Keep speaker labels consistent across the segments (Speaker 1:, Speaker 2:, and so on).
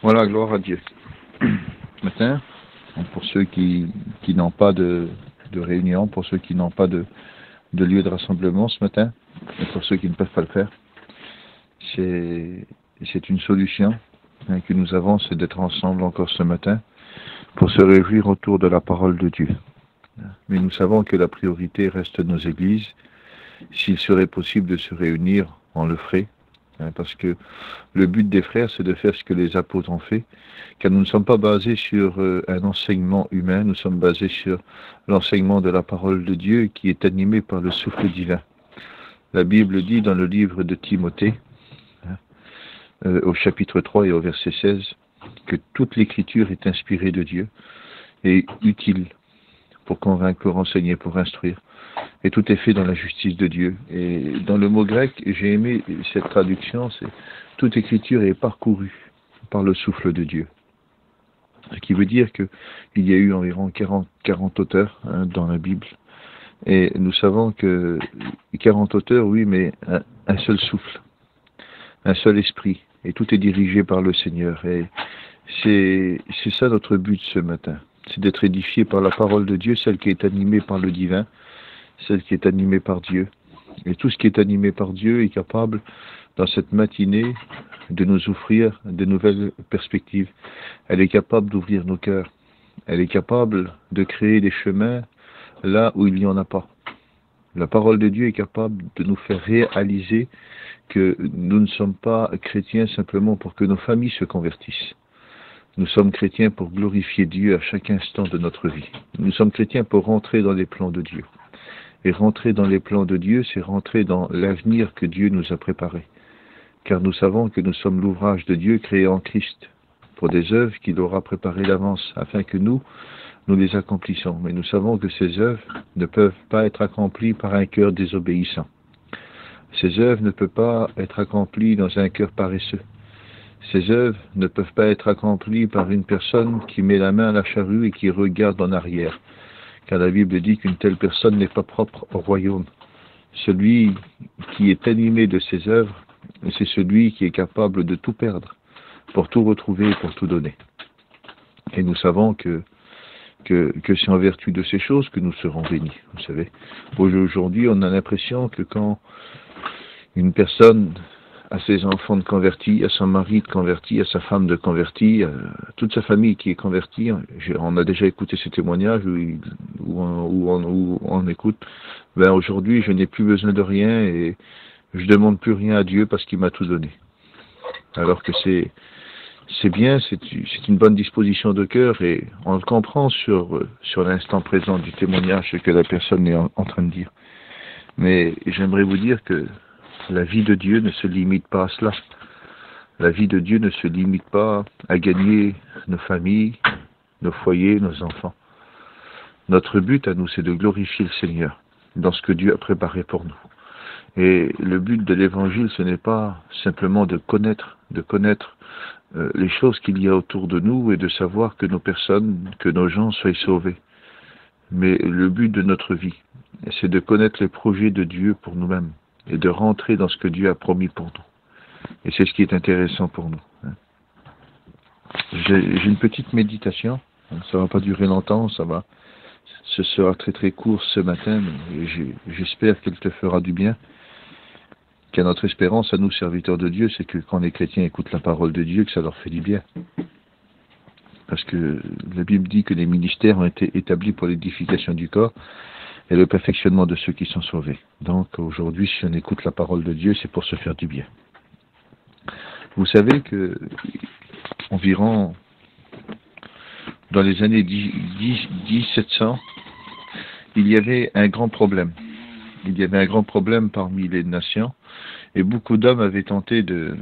Speaker 1: Voilà, gloire à Dieu. Ce matin, pour ceux qui n'ont pas de réunion, pour ceux qui n'ont pas de lieu de rassemblement ce matin, et pour ceux qui ne peuvent pas le faire, c'est une solution que nous avons, c'est d'être ensemble encore ce matin pour se réjouir autour de la parole de Dieu. Mais nous savons que la priorité reste nos églises. S'il serait possible de se réunir, on le ferait. Parce que le but des frères, c'est de faire ce que les apôtres ont fait, car nous ne sommes pas basés sur un enseignement humain, nous sommes basés sur l'enseignement de la parole de Dieu qui est animé par le souffle divin. La Bible dit dans le livre de Timothée, au chapitre 3 et au verset 16, que toute l'écriture est inspirée de Dieu et utile pour convaincre, pour enseigner, pour instruire. Et tout est fait dans la justice de Dieu. Et dans le mot grec, j'ai aimé cette traduction, c'est toute écriture est parcourue par le souffle de Dieu. Ce qui veut dire qu'il y a eu environ 40 auteurs dans la Bible. Et nous savons que 40 auteurs, oui, mais un seul souffle, un seul esprit. Et tout est dirigé par le Seigneur. Et c'est ça notre but ce matin. C'est d'être édifié par la parole de Dieu, celle qui est animée par le divin, celle qui est animée par Dieu. Et tout ce qui est animé par Dieu est capable, dans cette matinée, de nous offrir de nouvelles perspectives. Elle est capable d'ouvrir nos cœurs. Elle est capable de créer des chemins là où il n'y en a pas. La parole de Dieu est capable de nous faire réaliser que nous ne sommes pas chrétiens simplement pour que nos familles se convertissent. Nous sommes chrétiens pour glorifier Dieu à chaque instant de notre vie. Nous sommes chrétiens pour rentrer dans les plans de Dieu. Et rentrer dans les plans de Dieu, c'est rentrer dans l'avenir que Dieu nous a préparé. Car nous savons que nous sommes l'ouvrage de Dieu créé en Christ, pour des œuvres qu'il aura préparées d'avance, afin que nous les accomplissons. Mais nous savons que ces œuvres ne peuvent pas être accomplies par un cœur désobéissant. Ces œuvres ne peuvent pas être accomplies dans un cœur paresseux. Ces œuvres ne peuvent pas être accomplies par une personne qui met la main à la charrue et qui regarde en arrière. Car la Bible dit qu'une telle personne n'est pas propre au royaume. Celui qui est animé de ses œuvres, c'est celui qui est capable de tout perdre, pour tout retrouver et pour tout donner. Et nous savons que c'est en vertu de ces choses que nous serons bénis. Vous savez, aujourd'hui, on a l'impression que quand une personne a ses enfants de convertis, à son mari de converti, à sa femme de converti, à toute sa famille qui est convertie. On a déjà écouté ces témoignages où on écoute, aujourd'hui je n'ai plus besoin de rien et je demande plus rien à Dieu parce qu'il m'a tout donné. Alors que c'est bien, c'est une bonne disposition de cœur et on le comprend sur l'instant présent du témoignage ce que la personne est en train de dire. Mais j'aimerais vous dire que la vie de Dieu ne se limite pas à cela. La vie de Dieu ne se limite pas à gagner nos familles, nos foyers, nos enfants. Notre but à nous, c'est de glorifier le Seigneur dans ce que Dieu a préparé pour nous. Et le but de l'Évangile, ce n'est pas simplement de connaître les choses qu'il y a autour de nous et de savoir que nos gens soient sauvés. Mais le but de notre vie, c'est de connaître les projets de Dieu pour nous-mêmes et de rentrer dans ce que Dieu a promis pour nous. Et c'est ce qui est intéressant pour nous. J'ai une petite méditation, ça va pas durer longtemps, ce sera très très court ce matin, mais j'espère qu'elle te fera du bien. Car notre espérance à nous, serviteurs de Dieu, c'est que quand les chrétiens écoutent la parole de Dieu, que ça leur fait du bien. Parce que la Bible dit que les ministères ont été établis pour l'édification du corps et le perfectionnement de ceux qui sont sauvés. Donc aujourd'hui, si on écoute la parole de Dieu, c'est pour se faire du bien. Vous savez que environ dans les années 1700, il y avait un grand problème. Il y avait un grand problème parmi les nations et beaucoup d'hommes avaient tenté de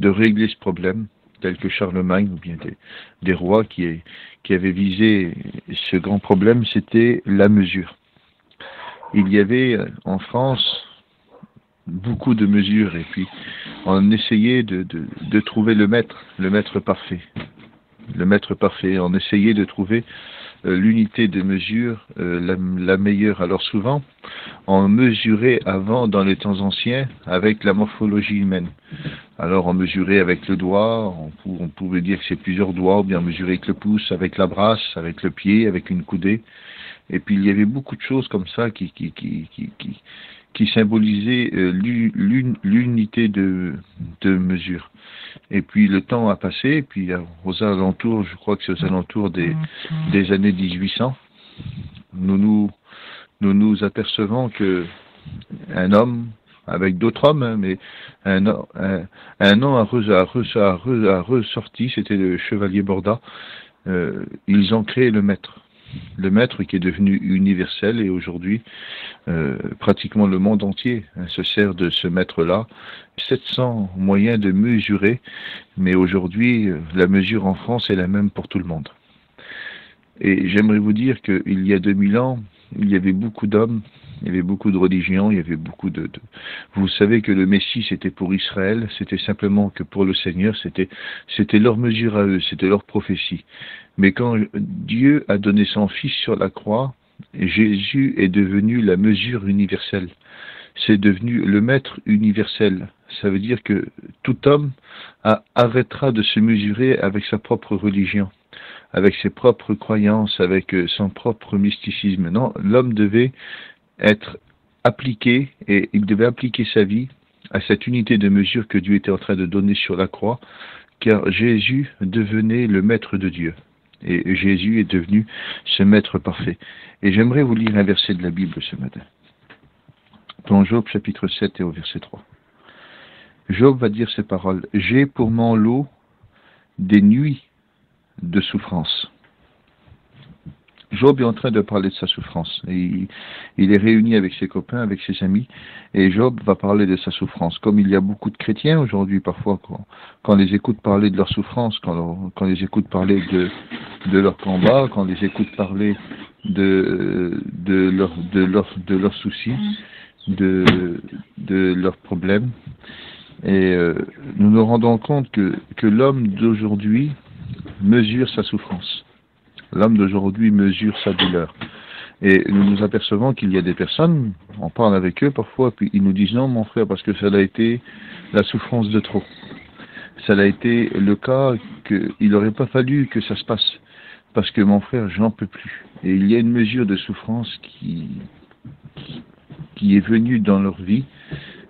Speaker 1: régler ce problème, tels que Charlemagne ou bien des rois qui avaient visé ce grand problème, c'était la mesure. Il y avait en France beaucoup de mesures et puis on essayait de trouver le maître parfait. On essayait de trouver l'unité de mesure la meilleure. Alors souvent, on mesurait avant, dans les temps anciens, avec la morphologie humaine. Alors on mesurait avec le doigt, on pouvait dire que c'est plusieurs doigts, ou bien mesurer avec le pouce, avec la brasse, avec le pied, avec une coudée. Et puis il y avait beaucoup de choses comme ça qui symbolisaient l'unité de mesure. Et puis le temps a passé, et puis aux alentours, je crois que c'est aux alentours des années 1800, nous nous apercevons que un homme, avec d'autres hommes, hein, mais un homme a ressorti, c'était le chevalier Borda, ils ont créé le maître. Le maître qui est devenu universel, et aujourd'hui, pratiquement le monde entier se sert de ce maître-là. 700 moyens de mesurer, mais aujourd'hui, la mesure en France est la même pour tout le monde. Et j'aimerais vous dire qu'il y a 2000 ans, il y avait beaucoup d'hommes, il y avait beaucoup de religions, il y avait beaucoup de... Vous savez que le Messie, c'était pour Israël, c'était simplement que pour le Seigneur, c'était leur mesure à eux, c'était leur prophétie. Mais quand Dieu a donné son Fils sur la croix, Jésus est devenu la mesure universelle. C'est devenu le maître universel. Ça veut dire que tout homme arrêtera de se mesurer avec sa propre religion, avec ses propres croyances, avec son propre mysticisme. Non, l'homme devait être appliqué, et il devait appliquer sa vie à cette unité de mesure que Dieu était en train de donner sur la croix, car Jésus devenait le maître de Dieu. Et Jésus est devenu ce maître parfait. Et j'aimerais vous lire un verset de la Bible ce matin. Dans Job chapitre 7 et au verset 3. Job va dire ces paroles. « J'ai pour mon lot des nuits de souffrance. » Job est en train de parler de sa souffrance. Il est réuni avec ses copains, avec ses amis, et Job va parler de sa souffrance. Comme il y a beaucoup de chrétiens aujourd'hui, parfois, quand on les écoute parler de leur souffrance, quand on les écoute parler de leur combat, quand on les écoute parler de leurs soucis, de leurs problèmes, et nous nous rendons compte que l'homme d'aujourd'hui mesure sa souffrance. L'homme d'aujourd'hui mesure sa douleur. Et nous nous apercevons qu'il y a des personnes, on parle avec eux parfois, puis ils nous disent non mon frère, parce que ça a été la souffrance de trop. Ça a été le cas qu'il n'aurait pas fallu que ça se passe, parce que mon frère, j'en peux plus. Et il y a une mesure de souffrance qui est venue dans leur vie,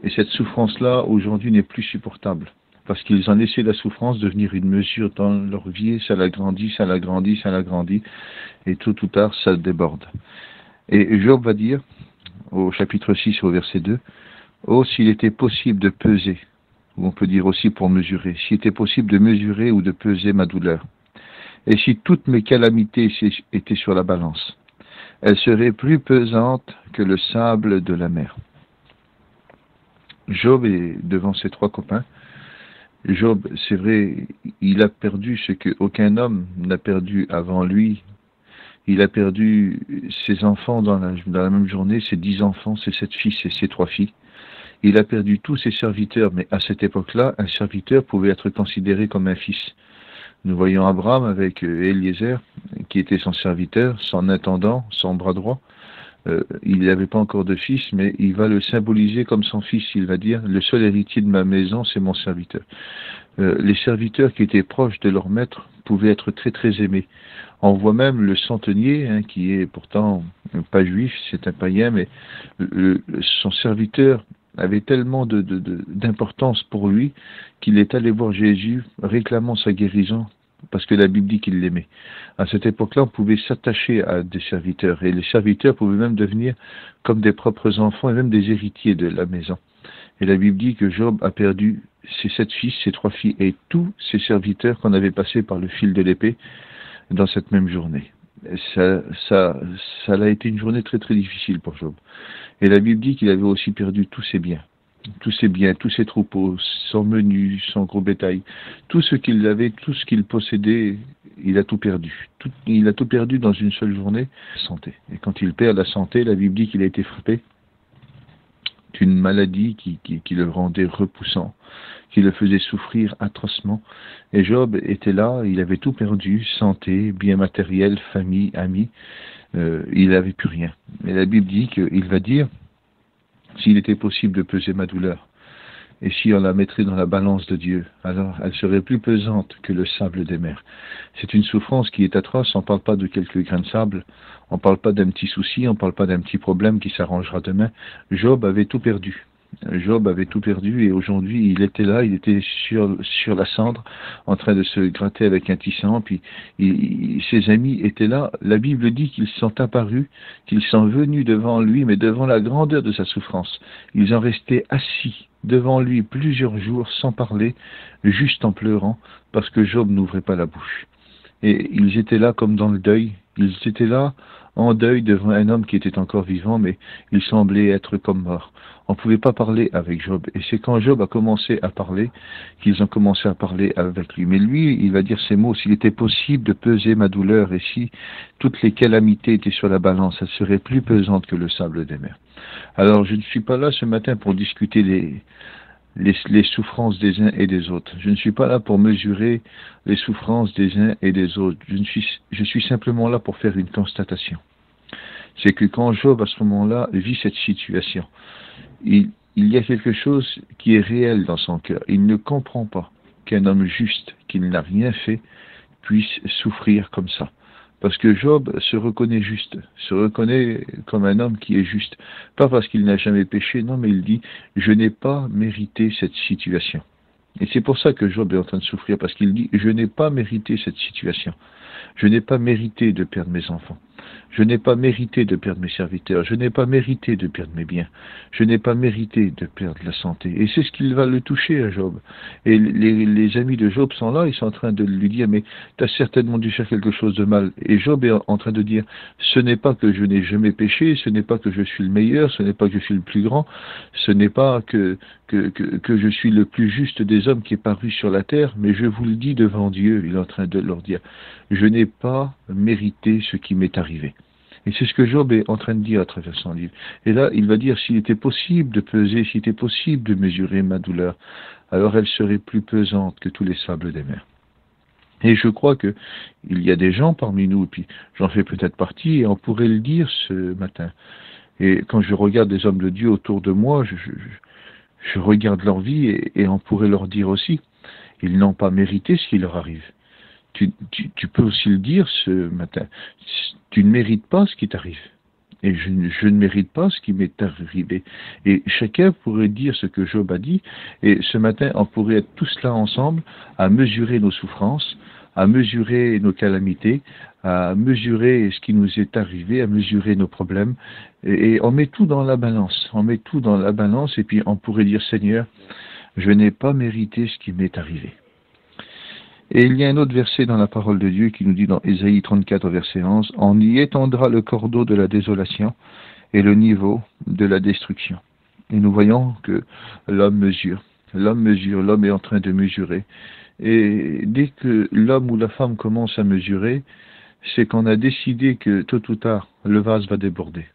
Speaker 1: et cette souffrance-là aujourd'hui n'est plus supportable. Parce qu'ils ont laissé la souffrance devenir une mesure dans leur vie, ça l'agrandit, ça l'agrandit, ça l'agrandit, et tôt ou tard, ça déborde. Et Job va dire, au chapitre 6, au verset 2, « Oh, s'il était possible de peser, ou on peut dire aussi pour mesurer, s'il était possible de mesurer ou de peser ma douleur, et si toutes mes calamités étaient sur la balance, elles seraient plus pesantes que le sable de la mer. » Job est devant ses trois copains. Job, c'est vrai, il a perdu ce qu'aucun homme n'a perdu avant lui. Il a perdu ses enfants dans la même journée, ses 10 enfants, ses 7 fils et ses 3 filles. Il a perdu tous ses serviteurs, mais à cette époque-là, un serviteur pouvait être considéré comme un fils. Nous voyons Abraham avec Eliezer, qui était son serviteur, son intendant, son bras droit. Il n'avait pas encore de fils, mais il va le symboliser comme son fils. Il va dire, le seul héritier de ma maison, c'est mon serviteur. Les serviteurs qui étaient proches de leur maître pouvaient être très très aimés. On voit même le centenier, qui est pourtant pas juif, c'est un païen, mais son serviteur avait tellement d'importance pour lui qu'il est allé voir Jésus réclamant sa guérison, parce que la Bible dit qu'il l'aimait. À cette époque-là, on pouvait s'attacher à des serviteurs, et les serviteurs pouvaient même devenir comme des propres enfants et même des héritiers de la maison. Et la Bible dit que Job a perdu ses 7 fils, ses 3 filles et tous ses serviteurs qu'on avait passés par le fil de l'épée dans cette même journée. Ça a été une journée très très difficile pour Job. Et la Bible dit qu'il avait aussi perdu tous ses biens, tous ses troupeaux, son menu, son gros bétail, tout ce qu'il avait, tout ce qu'il possédait, il a tout perdu. Il a tout perdu dans une seule journée, santé. Et quand il perd la santé, la Bible dit qu'il a été frappé d'une maladie qui le rendait repoussant, qui le faisaient souffrir atrocement. Et Job était là, il avait tout perdu, santé, biens matériels, famille, amis, il n'avait plus rien. Et la Bible dit qu'il va dire, s'il était possible de peser ma douleur, et si on la mettrait dans la balance de Dieu, alors elle serait plus pesante que le sable des mers. C'est une souffrance qui est atroce, on ne parle pas de quelques grains de sable, on ne parle pas d'un petit souci, on ne parle pas d'un petit problème qui s'arrangera demain. Job avait tout perdu. Job avait tout perdu et aujourd'hui il était là, il était sur la cendre en train de se gratter avec un tissant, puis ses amis étaient là. La Bible dit qu'ils sont apparus, qu'ils sont venus devant lui, mais devant la grandeur de sa souffrance. Ils ont resté assis devant lui plusieurs jours sans parler, juste en pleurant, parce que Job n'ouvrait pas la bouche. Et ils étaient là comme dans le deuil, ils étaient là en deuil devant un homme qui était encore vivant, mais il semblait être comme mort. On ne pouvait pas parler avec Job. Et c'est quand Job a commencé à parler qu'ils ont commencé à parler avec lui. Mais lui, il va dire ces mots, s'il était possible de peser ma douleur et si toutes les calamités étaient sur la balance, elle serait plus pesante que le sable des mers. Alors, je ne suis pas là ce matin pour discuter les souffrances des uns et des autres. Je ne suis pas là pour mesurer les souffrances des uns et des autres. Je suis simplement là pour faire une constatation. C'est que quand Job, à ce moment-là, vit cette situation, il y a quelque chose qui est réel dans son cœur. Il ne comprend pas qu'un homme juste, qui n'a rien fait, puisse souffrir comme ça. Parce que Job se reconnaît juste, se reconnaît comme un homme qui est juste. Pas parce qu'il n'a jamais péché, non, mais il dit « je n'ai pas mérité cette situation ». Et c'est pour ça que Job est en train de souffrir, parce qu'il dit « je n'ai pas mérité cette situation ». Je n'ai pas mérité de perdre mes enfants. Je n'ai pas mérité de perdre mes serviteurs. Je n'ai pas mérité de perdre mes biens. Je n'ai pas mérité de perdre la santé. Et c'est ce qui va le toucher à Job. Et les amis de Job sont là, ils sont en train de lui dire, mais tu as certainement dû faire quelque chose de mal. Et Job est en train de dire, ce n'est pas que je n'ai jamais péché, ce n'est pas que je suis le meilleur, ce n'est pas que je suis le plus grand, ce n'est pas que je suis le plus juste des hommes qui est paru sur la terre, mais je vous le dis devant Dieu, il est en train de leur dire, je n'ai pas mérité ce qui m'est arrivé. Et c'est ce que Job est en train de dire à travers son livre. Et là, il va dire, s'il était possible de peser, s'il était possible de mesurer ma douleur, alors elle serait plus pesante que tous les sables des mers. Et je crois que il y a des gens parmi nous, et puis j'en fais peut-être partie, et on pourrait le dire ce matin. Et quand je regarde des hommes de Dieu autour de moi, je regarde leur vie, et on pourrait leur dire aussi, ils n'ont pas mérité ce qui leur arrive. Tu peux aussi le dire ce matin. Tu ne mérites pas ce qui t'arrive. Et je ne mérite pas ce qui m'est arrivé. Et chacun pourrait dire ce que Job a dit. Et ce matin, on pourrait être tous là ensemble à mesurer nos souffrances, à mesurer nos calamités, à mesurer ce qui nous est arrivé, à mesurer nos problèmes. Et on met tout dans la balance. On met tout dans la balance et puis on pourrait dire, Seigneur, je n'ai pas mérité ce qui m'est arrivé. Et il y a un autre verset dans la parole de Dieu qui nous dit dans Ésaïe 34, verset 11, « On y étendra le cordeau de la désolation et le niveau de la destruction. » Et nous voyons que l'homme mesure, l'homme est en train de mesurer. Et dès que l'homme ou la femme commence à mesurer, c'est qu'on a décidé que tôt ou tard, le vase va déborder.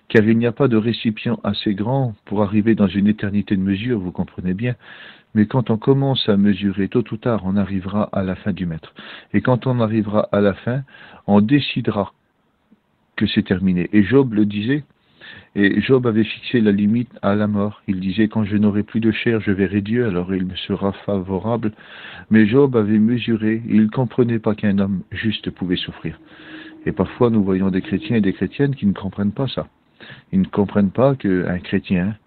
Speaker 1: Car il n'y a pas de récipient assez grand pour arriver dans une éternité de mesure, vous comprenez bien. Mais quand on commence à mesurer, tôt ou tard, on arrivera à la fin du mètre. Et quand on arrivera à la fin, on décidera que c'est terminé. Et Job le disait, et Job avait fixé la limite à la mort. Il disait, quand je n'aurai plus de chair, je verrai Dieu, alors il me sera favorable. Mais Job avait mesuré, il ne comprenait pas qu'un homme juste pouvait souffrir. Et parfois, nous voyons des chrétiens et des chrétiennes qui ne comprennent pas ça. Ils ne comprennent pas qu'un chrétien,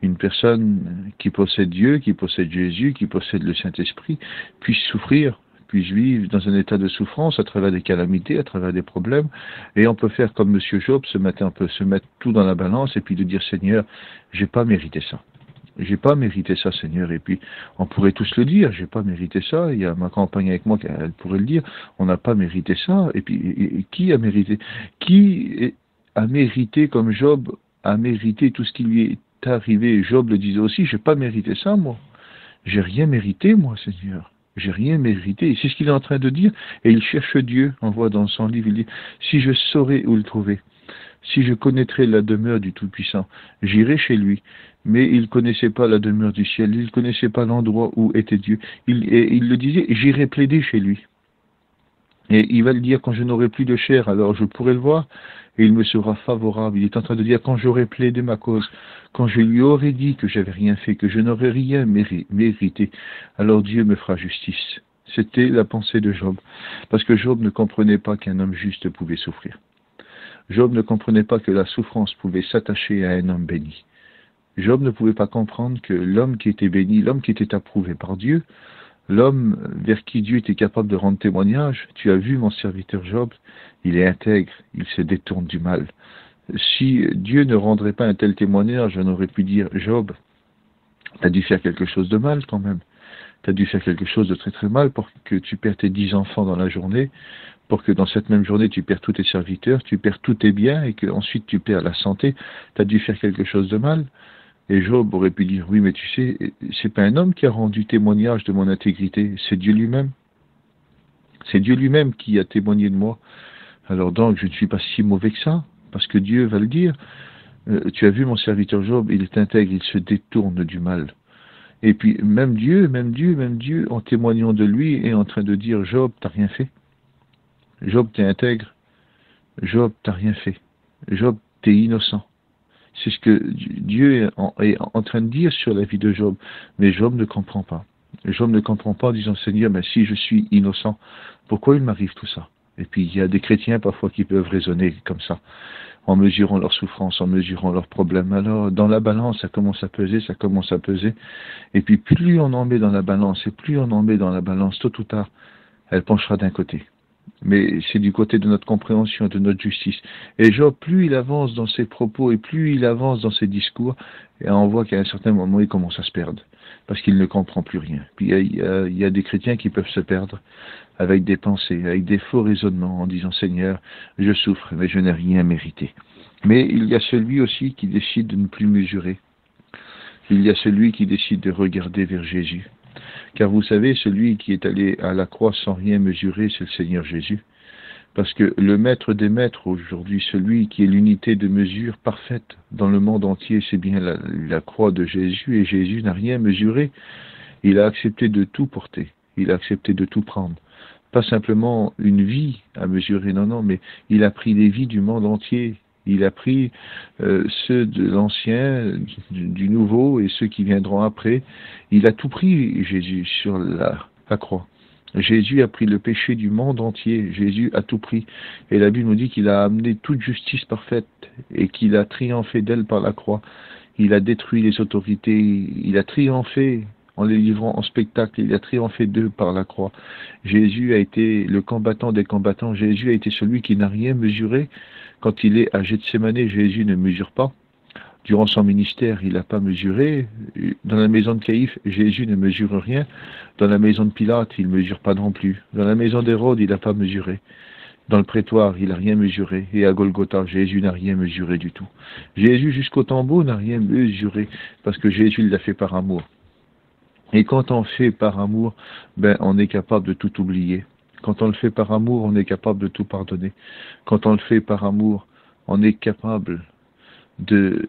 Speaker 1: une personne qui possède Dieu, qui possède Jésus, qui possède le Saint-Esprit, puisse souffrir, puisse vivre dans un état de souffrance à travers des calamités, à travers des problèmes. Et on peut faire comme M. Job ce matin, on peut se mettre tout dans la balance et puis de dire, Seigneur, j'ai pas mérité ça. J'ai pas mérité ça, Seigneur. Et puis, on pourrait tous le dire, j'ai pas mérité ça. Il y a ma compagne avec moi, elle pourrait le dire, on n'a pas mérité ça. Et puis, et qui a mérité? Qui a mérité, comme Job a mérité tout ce qui lui est arrivé? Job le disait aussi, j'ai pas mérité ça, moi. J'ai rien mérité, moi, Seigneur. J'ai rien mérité. Et c'est ce qu'il est en train de dire. Et il cherche Dieu. On voit dans son livre, il dit, si je saurais où le trouver. Si je connaîtrais la demeure du Tout-Puissant, j'irais chez lui. Mais il ne connaissait pas la demeure du ciel, il ne connaissait pas l'endroit où était Dieu. Il le disait, j'irai plaider chez lui. Et il va le dire, quand je n'aurai plus de chair, alors je pourrai le voir, et il me sera favorable. Il est en train de dire, quand j'aurai plaidé ma cause, quand je lui aurai dit que j'avais rien fait, que je n'aurais rien mérité, alors Dieu me fera justice. C'était la pensée de Job. Parce que Job ne comprenait pas qu'un homme juste pouvait souffrir. Job ne comprenait pas que la souffrance pouvait s'attacher à un homme béni. Job ne pouvait pas comprendre que l'homme qui était béni, l'homme qui était approuvé par Dieu, l'homme vers qui Dieu était capable de rendre témoignage, tu as vu mon serviteur Job, il est intègre, il se détourne du mal. Si Dieu ne rendrait pas un tel témoignage, on aurait pu dire, Job, tu as dû faire quelque chose de mal quand même. Tu as dû faire quelque chose de très très mal pour que tu perds tes 10 enfants dans la journée, pour que dans cette même journée tu perds tous tes serviteurs, tu perds tous tes biens et que ensuite tu perds la santé. Tu as dû faire quelque chose de mal. Et Job aurait pu dire, oui, mais tu sais, c'est pas un homme qui a rendu témoignage de mon intégrité, c'est Dieu lui-même. C'est Dieu lui-même qui a témoigné de moi. Alors donc, je ne suis pas si mauvais que ça, parce que Dieu va le dire. Tu as vu mon serviteur Job, il est intègre, il se détourne du mal. Et puis, même Dieu, en témoignant de lui, est en train de dire, Job, t'as rien fait. Job, t'es intègre. Job, t'as rien fait. Job, t'es innocent. C'est ce que Dieu est en train de dire sur la vie de Job. Mais Job ne comprend pas. Job ne comprend pas en disant, Seigneur, mais si je suis innocent, pourquoi il m'arrive tout ça? Et puis il y a des chrétiens parfois qui peuvent raisonner comme ça, en mesurant leurs souffrances, en mesurant leurs problèmes. Alors dans la balance, ça commence à peser. Et puis plus on en met dans la balance, et plus on en met dans la balance, tôt ou tard, elle penchera d'un côté. Mais c'est du côté de notre compréhension, de notre justice. Et Job, plus il avance dans ses propos et plus il avance dans ses discours, et on voit qu'à un certain moment, il commence à se perdre, parce qu'il ne comprend plus rien. Puis il y a des chrétiens qui peuvent se perdre avec des pensées, avec des faux raisonnements, en disant, Seigneur, je souffre, mais je n'ai rien mérité. Mais il y a celui aussi qui décide de ne plus mesurer. Il y a celui qui décide de regarder vers Jésus. Car vous savez, celui qui est allé à la croix sans rien mesurer, c'est le Seigneur Jésus. Parce que le maître des maîtres aujourd'hui, celui qui est l'unité de mesure parfaite dans le monde entier, c'est bien la croix de Jésus, et Jésus n'a rien mesuré. Il a accepté de tout porter, il a accepté de tout prendre. Pas simplement une vie à mesurer, non, mais il a pris les vies du monde entier. Il a pris ceux de l'ancien, du nouveau et ceux qui viendront après. Il a tout pris, Jésus, sur la croix. Jésus a pris le péché du monde entier. Jésus a tout pris. Et la Bible nous dit qu'il a amené toute justice parfaite et qu'il a triomphé d'elle par la croix. Il a détruit les autorités. Il a triomphé en les livrant en spectacle. Il a triomphé d'eux par la croix. Jésus a été le combattant des combattants. Jésus a été celui qui n'a rien mesuré. Quand il est à Gethsémanée, Jésus ne mesure pas. Durant son ministère, il n'a pas mesuré. Dans la maison de Caïphe, Jésus ne mesure rien. Dans la maison de Pilate, il ne mesure pas non plus. Dans la maison d'Hérode, il n'a pas mesuré. Dans le prétoire, il n'a rien mesuré. Et à Golgotha, Jésus n'a rien mesuré du tout. Jésus, jusqu'au tombeau, n'a rien mesuré, parce que Jésus l'a fait par amour. Et quand on fait par amour, on est capable de tout oublier. Quand on le fait par amour, on est capable de tout pardonner. Quand on le fait par amour, on est capable de...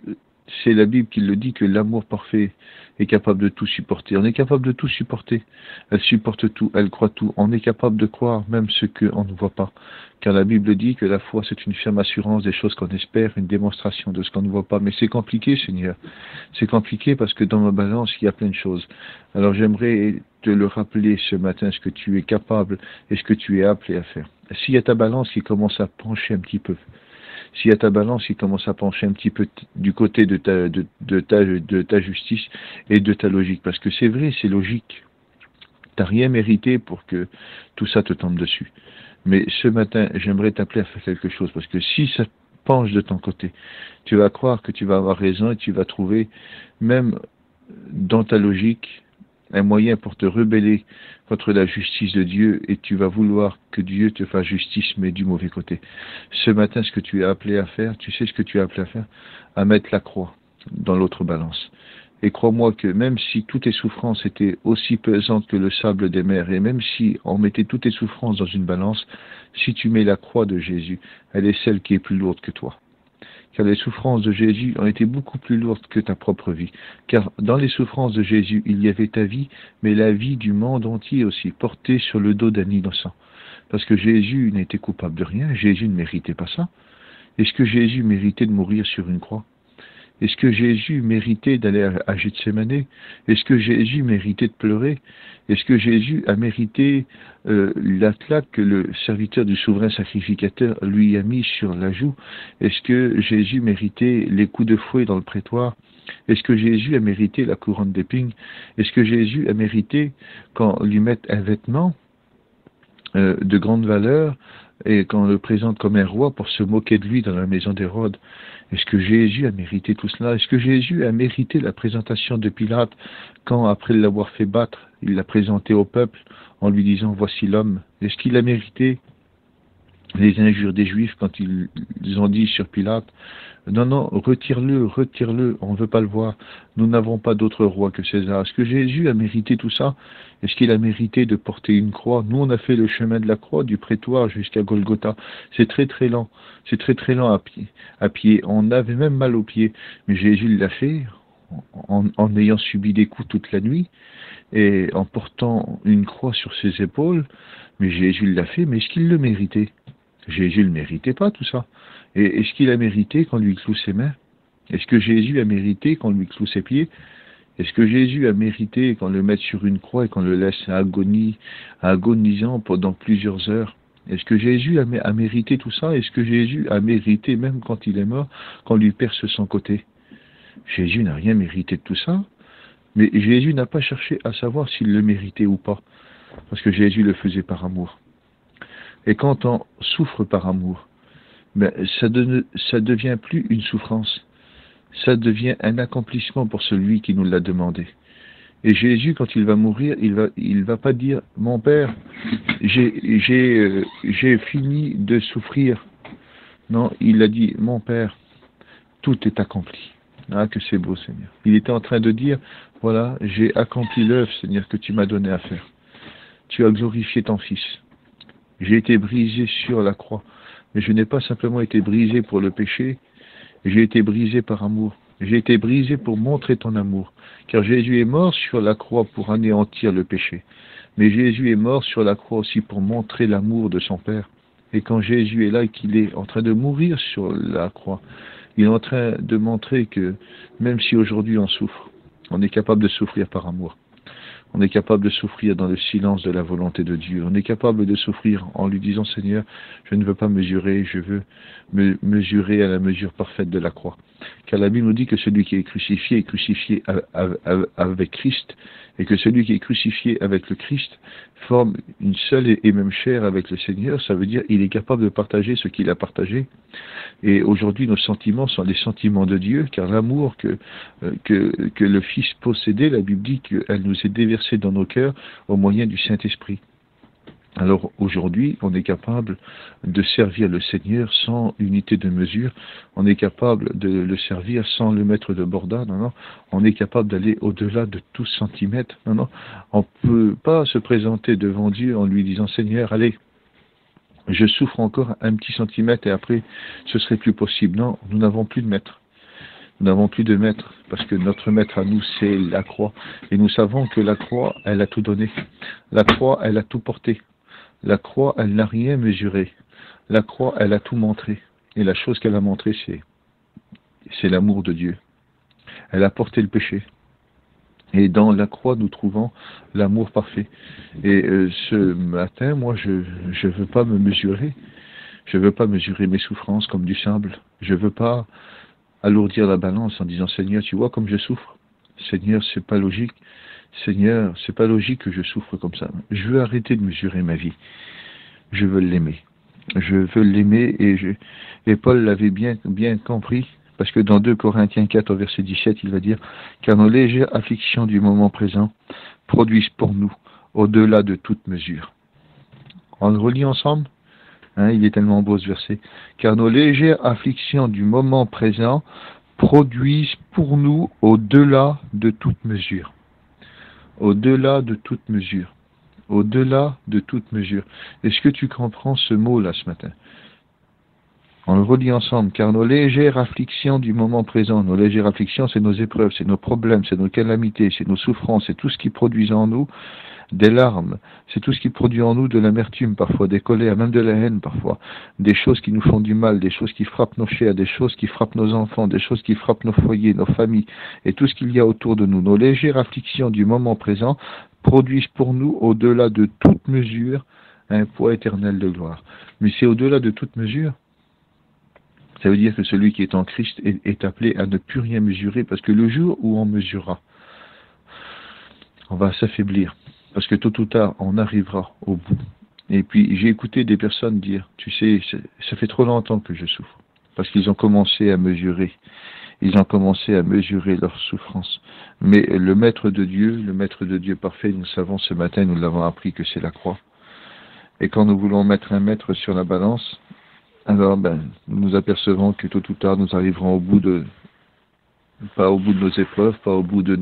Speaker 1: C'est la Bible qui le dit, que l'amour parfait est capable de tout supporter. On est capable de tout supporter. Elle supporte tout, elle croit tout. On est capable de croire même ce qu'on ne voit pas. Car la Bible dit que la foi, c'est une ferme assurance des choses qu'on espère, une démonstration de ce qu'on ne voit pas. Mais c'est compliqué, Seigneur. C'est compliqué parce que dans ma balance, il y a plein de choses. Alors j'aimerais te le rappeler ce matin, ce que tu es capable et ce que tu es appelé à faire. S'il y a ta balance qui commence à pencher un petit peu, s'il y a ta balance qui commence à pencher un petit peu du côté de ta justice et de ta logique, parce que c'est vrai, c'est logique. T'as rien mérité pour que tout ça te tombe dessus. Mais ce matin, j'aimerais t'appeler à faire quelque chose, parce que si ça penche de ton côté, tu vas croire que tu vas avoir raison et tu vas trouver, même dans ta logique, un moyen pour te rebeller contre la justice de Dieu, et tu vas vouloir que Dieu te fasse justice, mais du mauvais côté. Ce matin, ce que tu es appelé à faire, tu sais ce que tu es appelé à faire? À mettre la croix dans l'autre balance. Et crois-moi que même si toutes tes souffrances étaient aussi pesantes que le sable des mers, et même si on mettait toutes tes souffrances dans une balance, si tu mets la croix de Jésus, elle est celle qui est plus lourde que toi. car les souffrances de Jésus ont été beaucoup plus lourdes que ta propre vie. Car dans les souffrances de Jésus, il y avait ta vie, mais la vie du monde entier aussi, portée sur le dos d'un innocent. Parce que Jésus n'était coupable de rien, Jésus ne méritait pas ça. Est-ce que Jésus méritait de mourir sur une croix? Est-ce que Jésus méritait d'aller à Gethsémanée? Est-ce que Jésus méritait de pleurer? Est-ce que Jésus a mérité la claque que le serviteur du souverain sacrificateur lui a mis sur la joue? Est-ce que Jésus méritait les coups de fouet dans le prétoire? Est-ce que Jésus a mérité la couronne d'épines? Est-ce que Jésus a mérité qu'on lui mette un vêtement de grande valeur et qu'on le présente comme un roi pour se moquer de lui dans la maison d'Hérode? Est-ce que Jésus a mérité tout cela? Est-ce que Jésus a mérité la présentation de Pilate quand, après l'avoir fait battre, il l'a présenté au peuple en lui disant « Voici l'homme ». Est-ce qu'il a mérité les injures des Juifs quand ils ont dit sur Pilate « Non, non, retire-le, retire-le, on ne veut pas le voir, nous n'avons pas d'autre roi que César ». Est-ce que Jésus a mérité tout ça? Est-ce qu'il a mérité de porter une croix? Nous, on a fait le chemin de la croix, du prétoire jusqu'à Golgotha. C'est très très lent, c'est très très lent à pied. On avait même mal aux pieds, mais Jésus l'a fait en ayant subi des coups toute la nuit et en portant une croix sur ses épaules. Mais Jésus l'a fait, mais est-ce qu'il le méritait? Jésus ne le méritait pas tout ça. Et est-ce qu'il a mérité qu'on lui cloue ses mains? Est-ce que Jésus a mérité qu'on lui cloue ses pieds? Est-ce que Jésus a mérité qu'on le mette sur une croix et qu'on le laisse agonisant pendant plusieurs heures? Est-ce que Jésus a mérité tout ça? Est-ce que Jésus a mérité, même quand il est mort, qu'on lui perce son côté? Jésus n'a rien mérité de tout ça. Mais Jésus n'a pas cherché à savoir s'il le méritait ou pas. Parce que Jésus le faisait par amour. Et quand on souffre par amour, ben, ça devient plus une souffrance. Ça devient un accomplissement pour celui qui nous l'a demandé. Et Jésus, quand il va mourir, il va pas dire « Mon Père, j'ai fini de souffrir ». Non, il a dit « Mon Père, tout est accompli ». Ah, que c'est beau, Seigneur. Il était en train de dire « Voilà, j'ai accompli l'œuvre, Seigneur, que tu m'as donné à faire. Tu as glorifié ton Fils. J'ai été brisé sur la croix, mais je n'ai pas simplement été brisé pour le péché, j'ai été brisé par amour. J'ai été brisé pour montrer ton amour, car Jésus est mort sur la croix pour anéantir le péché. Mais Jésus est mort sur la croix aussi pour montrer l'amour de son Père. Et quand Jésus est là et qu'il est en train de mourir sur la croix, il est en train de montrer que même si aujourd'hui on souffre, on est capable de souffrir par amour. On est capable de souffrir dans le silence de la volonté de Dieu. On est capable de souffrir en lui disant « Seigneur, je ne veux pas mesurer, je veux me mesurer à la mesure parfaite de la croix. » Car la Bible nous dit que celui qui est crucifié avec Christ, et que celui qui est crucifié avec le Christ forme une seule et même chair avec le Seigneur. Ça veut dire qu'il est capable de partager ce qu'il a partagé. Et aujourd'hui, nos sentiments sont les sentiments de Dieu, car l'amour que le Fils possédait, la Bible dit qu'elle nous est déversée dans nos cœurs au moyen du Saint-Esprit. Alors aujourd'hui, on est capable de servir le Seigneur sans unité de mesure, on est capable de le servir sans le mettre de borda, non, non, on est capable d'aller au-delà de tout centimètre, non, non, on ne peut pas se présenter devant Dieu en lui disant « Seigneur, allez, je souffre encore un petit centimètre et après ce serait plus possible ». Non, nous n'avons plus de maître. Nous n'avons plus de maître, parce que notre maître à nous, c'est la croix. Et nous savons que la croix, elle a tout donné. La croix, elle a tout porté. La croix, elle n'a rien mesuré. La croix, elle a tout montré. Et la chose qu'elle a montrée, c'est l'amour de Dieu. Elle a porté le péché. Et dans la croix, nous trouvons l'amour parfait. Et ce matin, moi, je veux pas me mesurer. Je veux pas mesurer mes souffrances comme du sable. Je veux pas alourdir la balance en disant « Seigneur, tu vois comme je souffre. Seigneur, c'est pas logique. Seigneur, c'est pas logique que je souffre comme ça. Je veux arrêter de mesurer ma vie. Je veux l'aimer. Je veux l'aimer et Paul l'avait bien compris, parce que dans 2 Corinthiens 4 au verset 17, il va dire « Car nos légères afflictions du moment présent produisent pour nous au-delà de toute mesure. » On le relit ensemble, hein, il est tellement beau ce verset. « Car nos légères afflictions du moment présent produisent pour nous au-delà de toute mesure. » Au-delà de toute mesure. Au-delà de toute mesure. Est-ce que tu comprends ce mot-là ce matin? On le relit ensemble, car nos légères afflictions du moment présent, nos légères afflictions, c'est nos épreuves, c'est nos problèmes, c'est nos calamités, c'est nos souffrances, c'est tout ce qui produit en nous des larmes, c'est tout ce qui produit en nous de l'amertume parfois, des colères, même de la haine parfois, des choses qui nous font du mal, des choses qui frappent nos chairs, des choses qui frappent nos enfants, des choses qui frappent nos foyers, nos familles, et tout ce qu'il y a autour de nous. Nos légères afflictions du moment présent produisent pour nous, au-delà de toute mesure, un poids éternel de gloire. Mais c'est au-delà de toute mesure. Ça veut dire que celui qui est en Christ est appelé à ne plus rien mesurer, parce que le jour où on mesurera, on va s'affaiblir, parce que tôt ou tard, on arrivera au bout. Et puis, j'ai écouté des personnes dire, tu sais, ça fait trop longtemps que je souffre, parce qu'ils ont commencé à mesurer. Ils ont commencé à mesurer leur souffrance. Mais le Maître de Dieu parfait, nous savons ce matin, nous l'avons appris que c'est la croix. Et quand nous voulons mettre un maître sur la balance, alors, nous nous apercevons que tôt ou tard, nous arriverons au bout pas au bout de nos épreuves, pas au bout de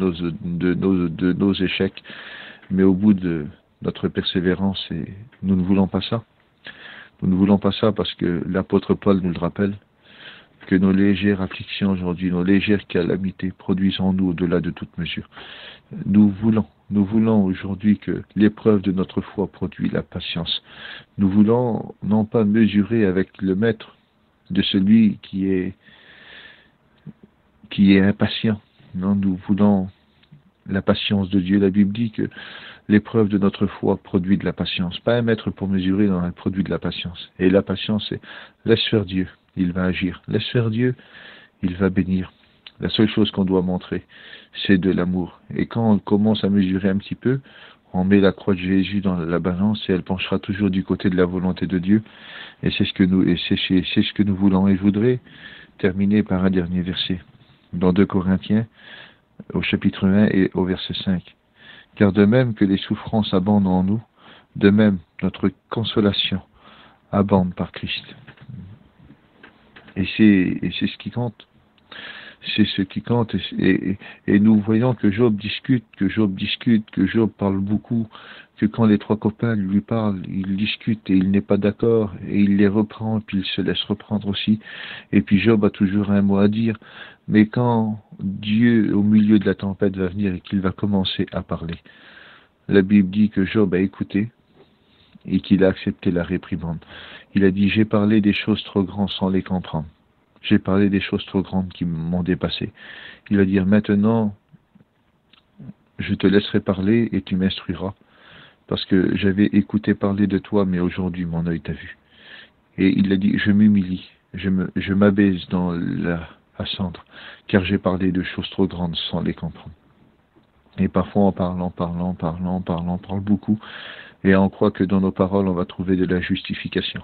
Speaker 1: nos échecs, mais au bout de notre persévérance. Et nous ne voulons pas ça. Nous ne voulons pas ça parce que l'apôtre Paul nous le rappelle, que nos légères afflictions aujourd'hui, nos légères calamités produisent en nous au-delà de toute mesure. Nous voulons aujourd'hui que l'épreuve de notre foi produit la patience. Nous voulons non pas mesurer avec le maître de celui qui est impatient. Non, nous voulons la patience de Dieu. La Bible dit que l'épreuve de notre foi produit de la patience. Pas un maître pour mesurer, non, elle produit de la patience. Et la patience, c'est laisse faire Dieu, il va agir. Laisse faire Dieu, il va bénir. La seule chose qu'on doit montrer, c'est de l'amour. Et quand on commence à mesurer un petit peu, on met la croix de Jésus dans la balance et elle penchera toujours du côté de la volonté de Dieu. Et c'est ce que nous voulons. Et je voudrais terminer par un dernier verset. Dans 2 Corinthiens, au chapitre 1 et au verset 5. Car de même que les souffrances abondent en nous, de même notre consolation abonde par Christ. Et c'est ce qui compte. C'est ce qui compte. Et nous voyons que Job discute, que Job parle beaucoup, que quand les trois copains lui parlent, il discute et il n'est pas d'accord, et il les reprend, puis il se laisse reprendre aussi. Et puis Job a toujours un mot à dire. Mais quand Dieu, au milieu de la tempête, va venir et qu'il va commencer à parler, la Bible dit que Job a écouté et qu'il a accepté la réprimande. Il a dit, j'ai parlé des choses trop grandes sans les comprendre. J'ai parlé des choses trop grandes qui m'ont dépassé. Il va dire, maintenant, je te laisserai parler et tu m'instruiras. Parce que j'avais écouté parler de toi, mais aujourd'hui mon œil t'a vu. Et il a dit, je m'humilie, je m'abaisse dans la cendre, car j'ai parlé de choses trop grandes sans les comprendre. Et parfois on parle beaucoup, et on croit que dans nos paroles on va trouver de la justification.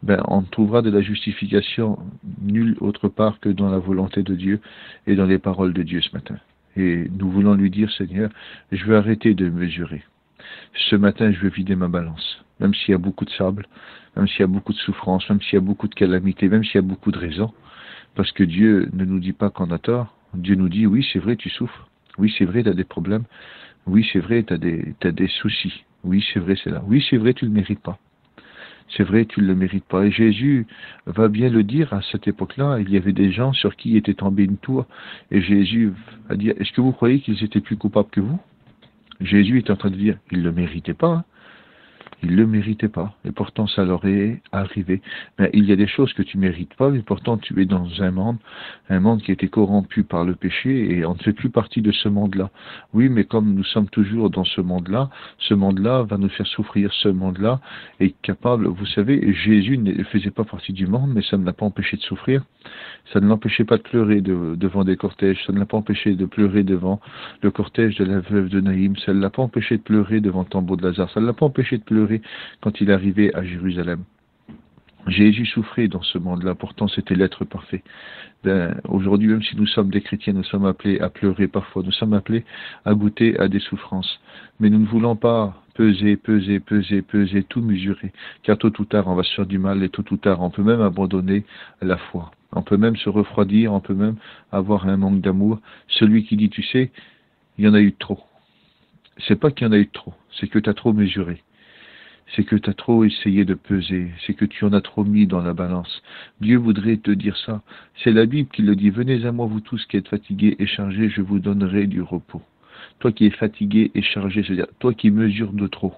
Speaker 1: On trouvera de la justification nulle autre part que dans la volonté de Dieu et dans les paroles de Dieu ce matin. Et nous voulons lui dire, Seigneur, je veux arrêter de mesurer. Ce matin, je veux vider ma balance, même s'il y a beaucoup de sable, même s'il y a beaucoup de souffrance, même s'il y a beaucoup de calamités, même s'il y a beaucoup de raisons. Parce que Dieu ne nous dit pas qu'on a tort. Dieu nous dit, oui, c'est vrai, tu souffres. Oui, c'est vrai, tu as des problèmes. Oui, c'est vrai, tu as des soucis. Oui, c'est vrai, c'est là. Oui, c'est vrai, tu ne le mérites pas. C'est vrai, tu ne le mérites pas. Et Jésus va bien le dire à cette époque-là. Il y avait des gens sur qui était tombé une tour. Et Jésus va dire, est-ce que vous croyez qu'ils étaient plus coupables que vous? Jésus est en train de dire, ils ne le méritaient pas. Hein. Ils ne le méritaient pas, et pourtant ça leur est arrivé. Mais il y a des choses que tu ne mérites pas, mais pourtant tu es dans un monde qui a été corrompu par le péché, et on ne fait plus partie de ce monde-là. Oui, mais comme nous sommes toujours dans ce monde-là va nous faire souffrir, ce monde-là est capable, vous savez, Jésus ne faisait pas partie du monde, mais ça ne l'a pas empêché de souffrir. Ça ne l'empêchait pas de pleurer devant des cortèges, ça ne l'a pas empêché de pleurer devant le cortège de la veuve de Naïm, ça ne l'a pas empêché de pleurer devant le tombeau de Lazare, ça ne l'a pas empêché de pleurer quand il arrivait à Jérusalem. Jésus souffrait dans ce monde-là, pourtant c'était l'être parfait. Aujourd'hui, même si nous sommes des chrétiens, nous sommes appelés à pleurer parfois, nous sommes appelés à goûter à des souffrances. Mais nous ne voulons pas peser, tout mesurer, car tôt ou tard on va se faire du mal, et tôt ou tard on peut même abandonner la foi. On peut même se refroidir, on peut même avoir un manque d'amour. Celui qui dit, tu sais, il y en a eu trop. C'est pas qu'il y en a eu trop, c'est que tu as trop mesuré. C'est que tu as trop essayé de peser, c'est que tu en as trop mis dans la balance. Dieu voudrait te dire ça. C'est la Bible qui le dit. Venez à moi vous tous qui êtes fatigués et chargés, je vous donnerai du repos. Toi qui es fatigué et chargé, c'est-à-dire toi qui mesures de trop.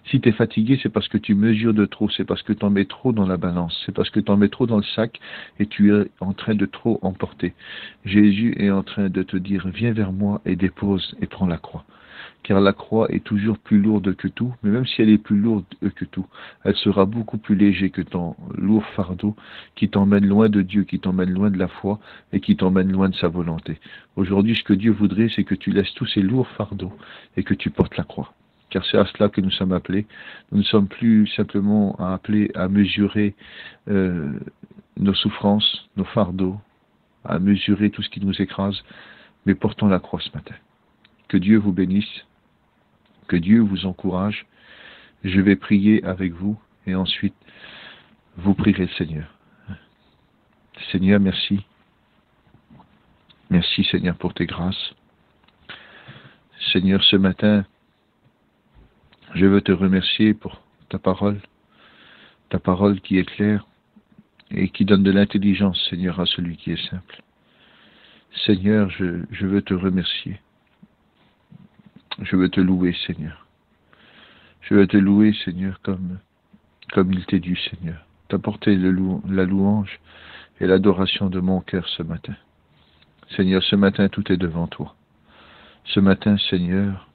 Speaker 1: Si tu es fatigué, c'est parce que tu mesures de trop, c'est parce que tu en mets trop dans la balance, c'est parce que tu en mets trop dans le sac et tu es en train de trop emporter. Jésus est en train de te dire, viens vers moi et dépose et prends la croix. Car la croix est toujours plus lourde que tout, mais même si elle est plus lourde que tout, elle sera beaucoup plus léger que ton lourd fardeau qui t'emmène loin de Dieu, qui t'emmène loin de la foi et qui t'emmène loin de sa volonté. Aujourd'hui, ce que Dieu voudrait, c'est que tu laisses tous ces lourds fardeaux et que tu portes la croix. Car c'est à cela que nous sommes appelés. Nous ne sommes plus simplement appelés à mesurer nos souffrances, nos fardeaux, à mesurer tout ce qui nous écrase, mais portons la croix ce matin. Que Dieu vous bénisse, que Dieu vous encourage. Je vais prier avec vous et ensuite vous prierez le Seigneur. Seigneur, merci. Merci Seigneur pour tes grâces. Seigneur, ce matin, je veux te remercier pour ta parole qui est claire et qui donne de l'intelligence, Seigneur, à celui qui est simple. Seigneur, je veux te remercier. Je veux te louer, Seigneur. Je veux te louer, Seigneur, comme il t'est dû, Seigneur. T'apporter la louange et l'adoration de mon cœur ce matin. Seigneur, ce matin, tout est devant toi. Ce matin, Seigneur,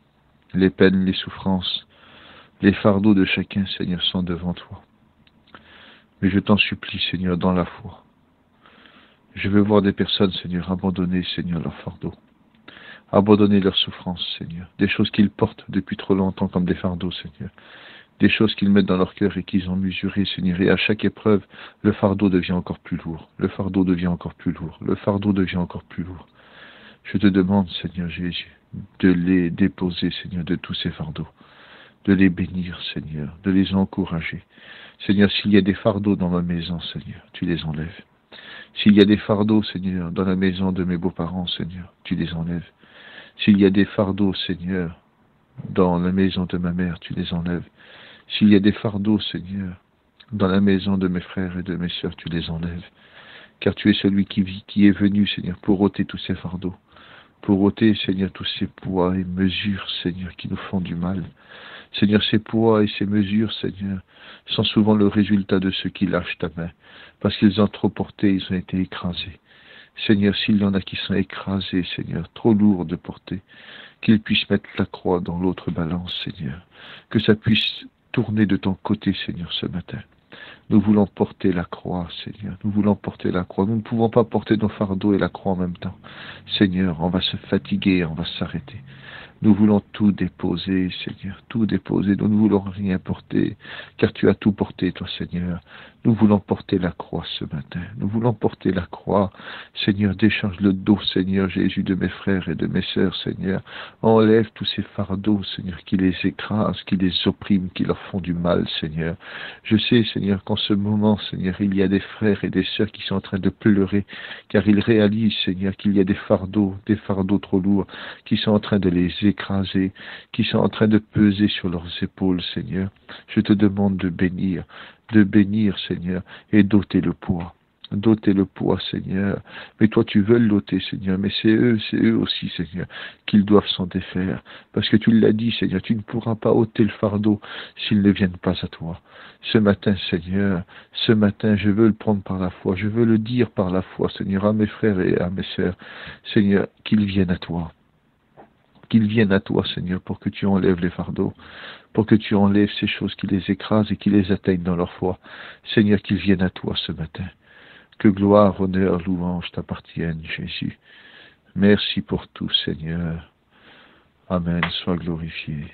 Speaker 1: les peines, les souffrances, les fardeaux de chacun, Seigneur, sont devant toi. Mais je t'en supplie, Seigneur, dans la foi. Je veux voir des personnes, Seigneur, abandonner, Seigneur, leurs fardeaux. Abandonner leurs souffrances, Seigneur. Des choses qu'ils portent depuis trop longtemps comme des fardeaux, Seigneur. Des choses qu'ils mettent dans leur cœur et qu'ils ont mesurées, Seigneur. Et à chaque épreuve, le fardeau devient encore plus lourd. Le fardeau devient encore plus lourd. Le fardeau devient encore plus lourd. Je te demande, Seigneur Jésus, de les déposer, Seigneur, de tous ces fardeaux. De les bénir, Seigneur. De les encourager. Seigneur, s'il y a des fardeaux dans ma maison, Seigneur, tu les enlèves. S'il y a des fardeaux, Seigneur, dans la maison de mes beaux-parents, Seigneur, tu les enlèves. S'il y a des fardeaux, Seigneur, dans la maison de ma mère, tu les enlèves. S'il y a des fardeaux, Seigneur, dans la maison de mes frères et de mes sœurs, tu les enlèves. Car tu es celui qui est venu, Seigneur, pour ôter tous ces fardeaux. Pour ôter, Seigneur, tous ces poids et mesures, Seigneur, qui nous font du mal. Seigneur, ces poids et ces mesures, Seigneur, sont souvent le résultat de ceux qui lâchent ta main. Parce qu'ils ont trop porté, ils ont été écrasés. Seigneur, s'il y en a qui sont écrasés, Seigneur, trop lourds de porter, qu'ils puissent mettre la croix dans l'autre balance, Seigneur. Que ça puisse tourner de ton côté, Seigneur, ce matin. Nous voulons porter la croix, Seigneur. Nous voulons porter la croix. Nous ne pouvons pas porter nos fardeaux et la croix en même temps. Seigneur, on va se fatiguer, on va s'arrêter. Nous voulons tout déposer, Seigneur, tout déposer. Nous ne voulons rien porter, car tu as tout porté, toi, Seigneur. Nous voulons porter la croix ce matin. Nous voulons porter la croix. Seigneur, décharge le dos, Seigneur Jésus, de mes frères et de mes sœurs, Seigneur. Enlève tous ces fardeaux, Seigneur, qui les écrasent, qui les oppriment, qui leur font du mal, Seigneur. Je sais, Seigneur, qu'en ce moment, Seigneur, il y a des frères et des sœurs qui sont en train de pleurer, car ils réalisent, Seigneur, qu'il y a des fardeaux trop lourds, qui sont en train de les écraser, qui sont en train de peser sur leurs épaules, Seigneur. Je te demande de bénir, Seigneur, et d'ôter le poids. D'ôter le poids, Seigneur. Mais toi, tu veux l'ôter, Seigneur. Mais c'est eux aussi, Seigneur, qu'ils doivent s'en défaire. Parce que tu l'as dit, Seigneur, tu ne pourras pas ôter le fardeau s'ils ne viennent pas à toi. Ce matin, Seigneur, ce matin, je veux le prendre par la foi. Je veux le dire par la foi, Seigneur, à mes frères et à mes sœurs. Seigneur, qu'ils viennent à toi. Qu'ils viennent à toi, Seigneur, pour que tu enlèves les fardeaux, pour que tu enlèves ces choses qui les écrasent et qui les atteignent dans leur foi. Seigneur, qu'ils viennent à toi ce matin. Que gloire, honneur, louange t'appartiennent, Jésus. Merci pour tout, Seigneur. Amen, sois glorifié.